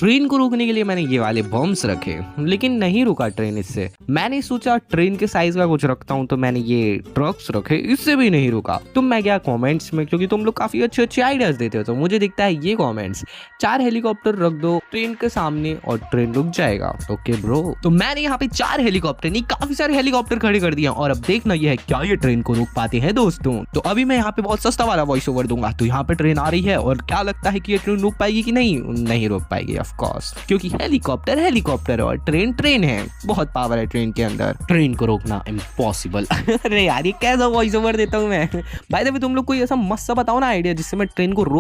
Train को रोकने के लिए मैंने ये वाले बॉम्ब्स रखे, लेकिन नहीं रुका ट्रेन इससे। मैंने सोचा ट्रेन के साइज का कुछ रखता हूँ, तो मैंने ये ट्रक्स रखे, इससे भी नहीं रुका। तो मैं गया कमेंट्स में, क्योंकि तुम लोग काफी अच्छे अच्छे आइडियाज देते हो, तो मुझे दिखता है ये कमेंट्स, 4 हेलीकॉप्टर रख दो ट्रेन के सामने और ट्रेन रुक जाएगा। ओके ब्रो, तो मैंने यहाँ पे 4 हेलीकॉप्टर नहीं, काफी सारे हेलीकॉप्टर खड़े कर दिया। और अब देखना ये है क्या ये ट्रेन को रोक पाते हैं दोस्तों। तो अभी मैं यहाँ पे बहुत सस्ता वाला वॉइस ओवर दूंगा। तो यहाँ पे ट्रेन आ रही है और क्या लगता है कि ये ट्रेन रुक पाएगी कि नहीं? नहीं रोक पाएगी ऑफ कोर्स, क्योंकि हेलीकॉप्टर हेलीकॉप्टर और ट्रेन ट्रेन है। बहुत पावर है ट्रेन के अंदर, ट्रेन को रोकना इम्पॉसिबल। अरे यार ये कैसा वॉइस ओवर देता हूँ मैं। बाय द वे तुम लोग कोई ऐसा मस्त सा बताओ ना आइडिया, जिससे मैं ट्रेन को रोक